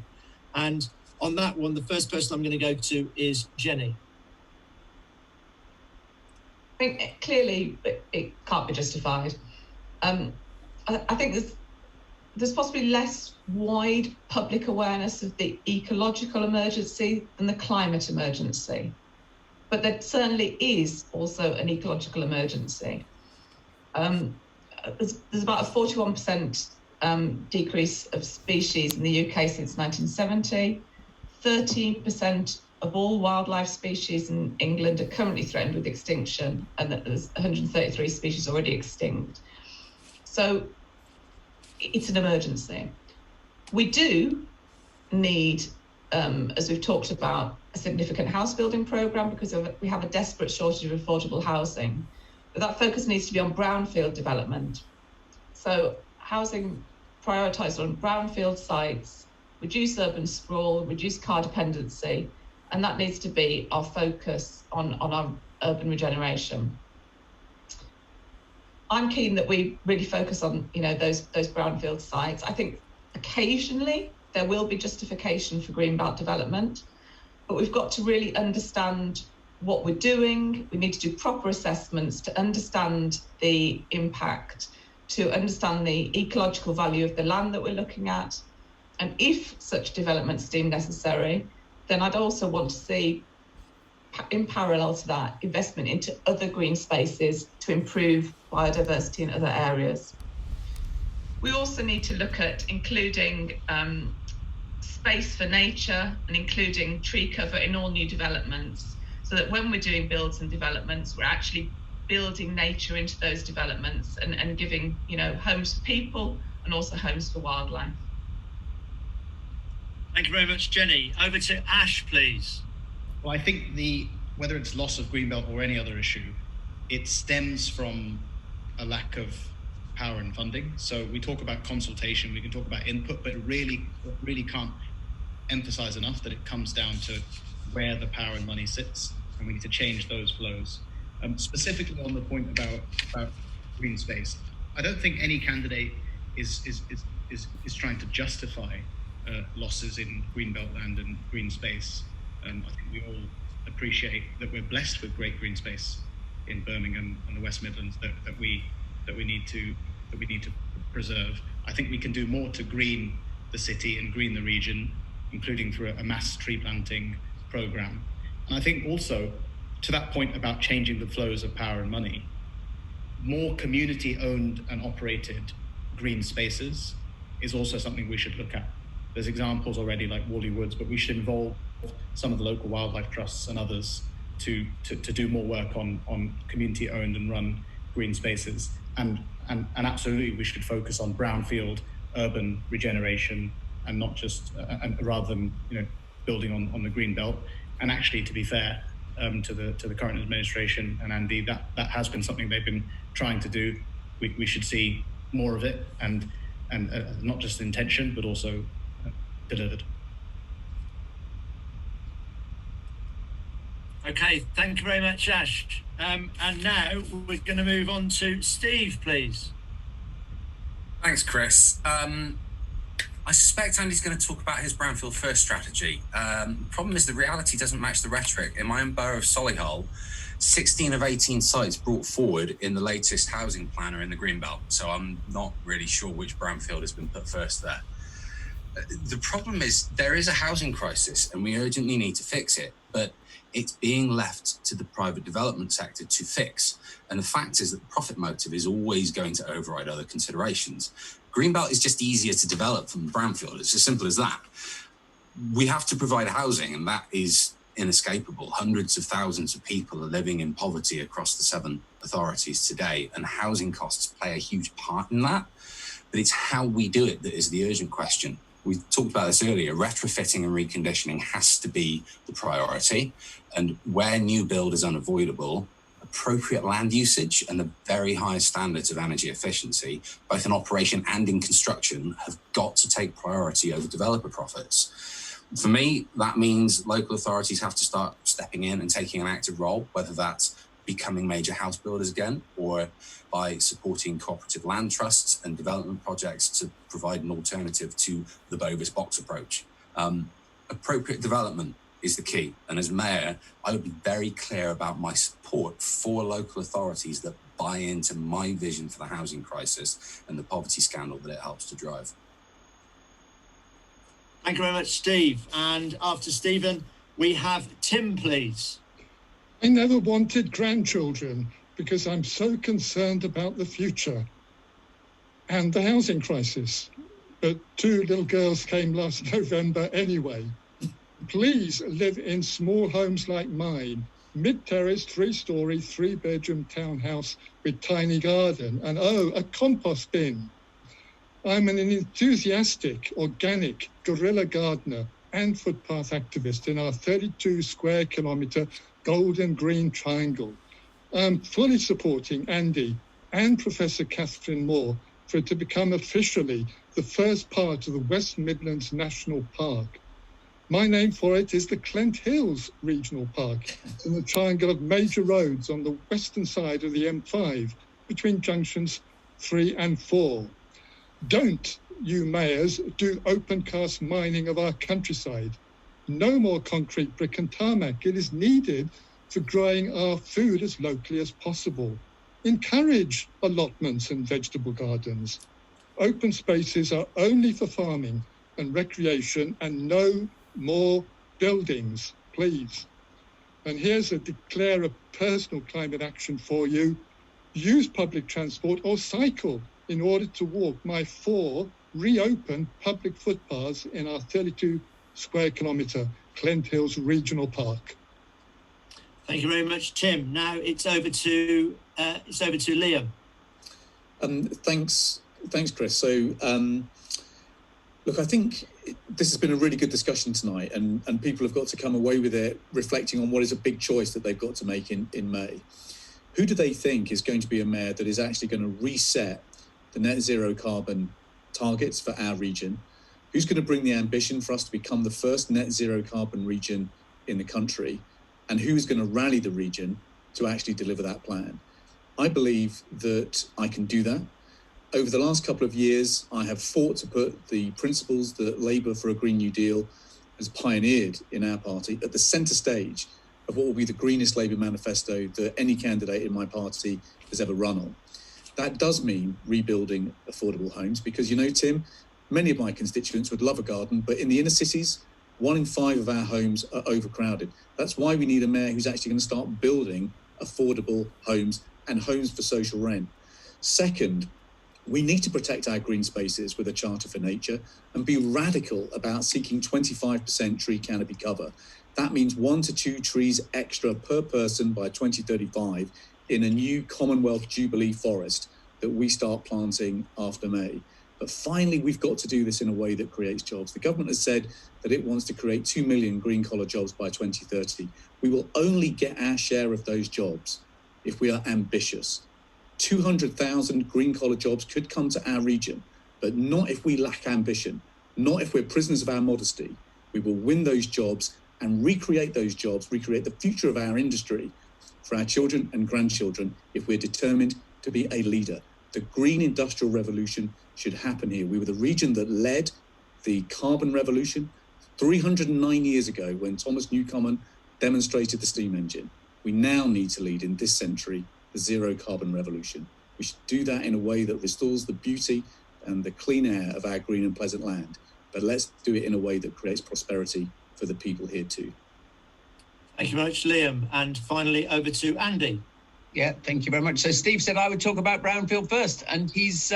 And on that one, the first person I'm going to go to is Jenny. I think clearly it can't be justified. I think there's possibly less wide public awareness of the ecological emergency than the climate emergency, but there certainly is also an ecological emergency. There's about a 41% decrease of species in the UK since 1970. 13% of all wildlife species in England are currently threatened with extinction, and that there's 133 species already extinct. So it's an emergency. We do need, as we've talked about, a significant house building programme, because we have a desperate shortage of affordable housing. But that focus needs to be on brownfield development. So housing prioritised on brownfield sites, reduce urban sprawl, reduce car dependency, and that needs to be our focus on our urban regeneration. I'm keen that we really focus on, those brownfield sites. I think occasionally there will be justification for greenbelt development, but we've got to really understand what we're doing. We need to do proper assessments to understand the impact, to understand the ecological value of the land that we're looking at. And if such developments deemed necessary, then I'd also want to see, in parallel to that, investment into other green spaces to improve biodiversity in other areas. We also need to look at including space for nature and including tree cover in all new developments, so that when we're doing builds and developments, we're actually building nature into those developments and giving, homes for people and also homes for wildlife. Thank you very much, Jenny. Over to Ash, please. Well, I think whether it's loss of greenbelt or any other issue, it stems from a lack of power and funding. So we talk about consultation, we can talk about input, but really can't emphasize enough that it comes down to where the power and money sits, and we need to change those flows. Specifically on the point about green space, I don't think any candidate is trying to justify losses in greenbelt land and green space. I think we all appreciate that we're blessed with great green space in Birmingham and the West Midlands that we need to preserve. I think we can do more to green the city and green the region, including through a mass tree planting programme. And I think also, to that point about changing the flows of power and money, more community-owned and operated green spaces is also something we should look at. There's examples already like Wally Woods, but we should involve some of the local wildlife trusts and others to do more work on community-owned and run green spaces. And absolutely, we should focus on brownfield urban regeneration, and not just rather than building on the green belt. And actually, to be fair to the current administration and Andy, that has been something they've been trying to do. We should see more of it, and not just intention, but also delivered. Okay, thank you very much, Ash. And now we're going to move on to Steve, please. Thanks, Chris. I suspect Andy's going to talk about his brownfield first strategy. The problem is the reality doesn't match the rhetoric. In my own borough of Solihull, 16 of 18 sites brought forward in the latest housing plan are in the Greenbelt. So I'm not really sure which brownfield has been put first there. The problem is there is a housing crisis and we urgently need to fix it, but it's being left to the private development sector to fix. And the fact is that the profit motive is always going to override other considerations. Greenbelt is just easier to develop from brownfield. It's as simple as that. We have to provide housing, and that is inescapable. Hundreds of thousands of people are living in poverty across the 7 authorities today, and housing costs play a huge part in that. But it's how we do it that is the urgent question. We talked about this earlier. Retrofitting and reconditioning has to be the priority. And where new build is unavoidable, appropriate land usage and the very highest standards of energy efficiency, both in operation and in construction, have got to take priority over developer profits. For me, that means local authorities have to start stepping in and taking an active role, whether that's becoming major house builders again, or by supporting cooperative land trusts and development projects to provide an alternative to the Bovis box approach. Appropriate development is the key. And as mayor, I would be very clear about my support for local authorities that buy into my vision for the housing crisis and the poverty scandal that it helps to drive. Thank you very much, Steve. And after Stephen, we have Tim, please. I never wanted grandchildren because I'm so concerned about the future and the housing crisis. But 2 little girls came last November anyway. Please live in small homes like mine, mid-terrace, 3-storey, 3-bedroom townhouse with tiny garden and, a compost bin. I'm an enthusiastic, organic guerrilla gardener and footpath activist in our 32 square kilometre Golden Green Triangle. I'm fully supporting Andy and Professor Catherine Moore for it to become officially the first part of the West Midlands National Park. My name for it is the Clent Hills Regional Park in the triangle of major roads on the western side of the M5 between junctions 3 and 4. Don't, you mayors, do open cast mining of our countryside. No more concrete, brick and tarmac. It is needed for growing our food as locally as possible. Encourage allotments and vegetable gardens. Open spaces are only for farming and recreation, and no more buildings, please. And here's a declare a personal climate action for you. Use public transport or cycle in order to walk my 4 reopened public footpaths in our 32 square kilometre Clent Hills Regional Park. Thank you very much, Tim. Now it's over to Liam. Thanks, Chris. So, look, I think this has been a really good discussion tonight, and people have got to come away with it reflecting on what is a big choice that they've got to make in May. Who do they think is going to be a mayor that is actually going to reset the net zero carbon targets for our region? Who's going to bring the ambition for us to become the first net zero carbon region in the country? And who's going to rally the region to actually deliver that plan? I believe that I can do that. Over the last couple of years, I have fought to put the principles that Labour for a Green New Deal has pioneered in our party at the centre stage of what will be the greenest Labour manifesto that any candidate in my party has ever run on. That does mean rebuilding affordable homes because, you know, Tim, many of my constituents would love a garden, but in the inner cities, 1 in 5 of our homes are overcrowded. That's why we need a mayor who's actually going to start building affordable homes and homes for social rent. Second, we need to protect our green spaces with a charter for nature and be radical about seeking 25% tree canopy cover. That means 1 to 2 trees extra per person by 2035 in a new Commonwealth Jubilee forest that we start planting after May. But finally, we've got to do this in a way that creates jobs. The government has said that it wants to create 2 million green-collar jobs by 2030. We will only get our share of those jobs if we are ambitious. 200,000 green-collar jobs could come to our region, but not if we lack ambition, not if we're prisoners of our modesty. We will win those jobs and recreate those jobs, recreate the future of our industry for our children and grandchildren if we're determined to be a leader. The green industrial revolution should happen here. We were the region that led the carbon revolution 309 years ago when Thomas Newcomen demonstrated the steam engine. We now need to lead in this century the zero carbon revolution. We should do that in a way that restores the beauty and the clean air of our green and pleasant land. but let's do it in a way that creates prosperity for the people here too. Thank you very much, Liam. And finally, over to Andy. Yeah, thank you very much. So Steve said I would talk about brownfield first, and he's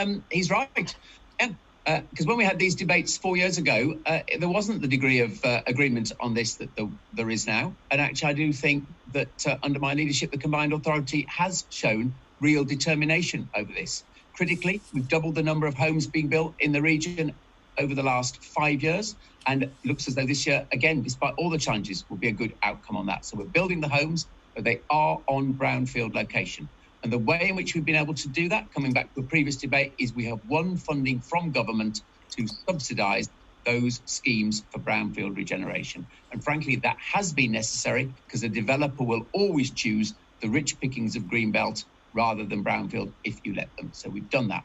right. Yeah, because when we had these debates 4 years ago, there wasn't the degree of agreement on this that there is now. And actually, I do think that under my leadership, the Combined Authority has shown real determination over this. Critically, we've doubled the number of homes being built in the region over the last 5 years, and it looks as though this year, again, despite all the challenges, will be a good outcome on that. So we're building the homes, but they are on brownfield location. And the way in which we've been able to do that, coming back to a previous debate, is we have won funding from government to subsidise those schemes for brownfield regeneration. And frankly, that has been necessary because the developer will always choose the rich pickings of Greenbelt rather than brownfield if you let them. So we've done that.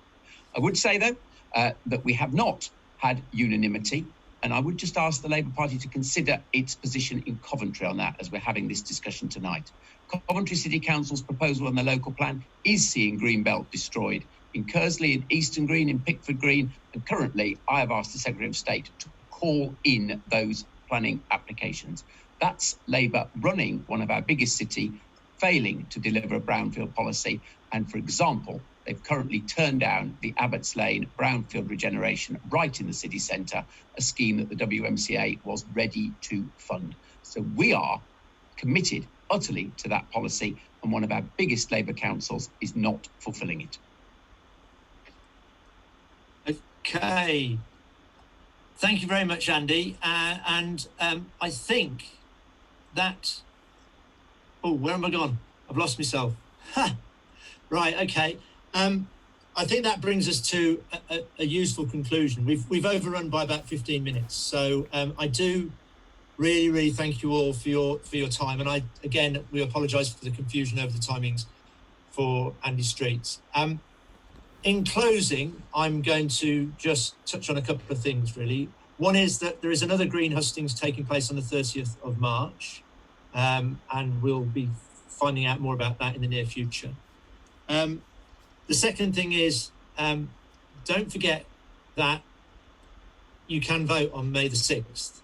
I would say, though, that we have not had unanimity. And I would just ask the Labour Party to consider its position in Coventry on that as we're having this discussion tonight. Coventry City Council's proposal on the local plan is seeing Greenbelt destroyed in Kersley, in Easton Green, in Pickford Green. And currently, I have asked the Secretary of State to call in those planning applications. That's Labour running one of our biggest city, failing to deliver a brownfield policy. And for example, they've currently turned down the Abbots Lane brownfield regeneration right in the city centre, a scheme that the WMCA was ready to fund. So we are committed utterly to that policy, and one of our biggest Labour councils is not fulfilling it. Okay. Thank you very much, Andy. I think that... Oh, where am I gone? I've lost myself. Ha! Right, okay. I think that brings us to a useful conclusion. We've overrun by about 15 minutes. So I do really thank you all for your time. And we apologise for the confusion over the timings for Andy Streets. In closing, I'm going to just touch on a couple of things, really. One is that there is another green hustings taking place on the 30th of March, and we'll be finding out more about that in the near future. The second thing is, don't forget that you can vote on May the 6th.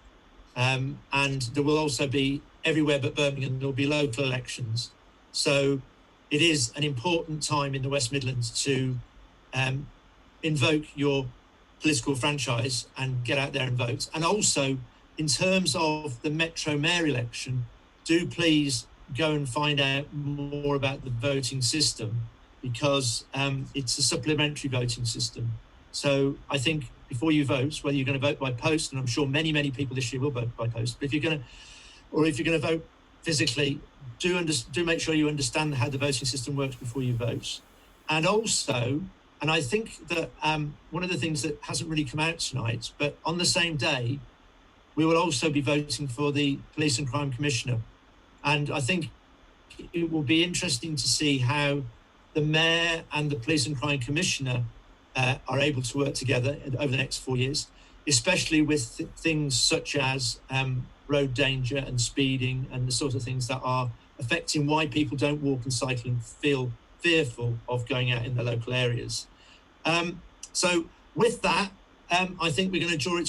And there will also be, everywhere but Birmingham, there will be local elections. So it is an important time in the West Midlands to invoke your political franchise and get out there and vote. And also, in terms of the Metro Mayor election, do please go and find out more about the voting system, because it's a supplementary voting system. So I think before you vote, whether you're going to vote by post, and I'm sure many people this year will vote by post, but if you're going to vote physically, do make sure you understand how the voting system works before you vote. And also, and I think that one of the things that hasn't really come out tonight, but on the same day, we will also be voting for the Police and Crime Commissioner. And I think it will be interesting to see how the Mayor and the Police and Crime Commissioner are able to work together over the next 4 years, especially with things such as road danger and speeding and the sort of things that are affecting why people don't walk and cycle and feel fearful of going out in the local areas. So with that, I think we're going to draw it to a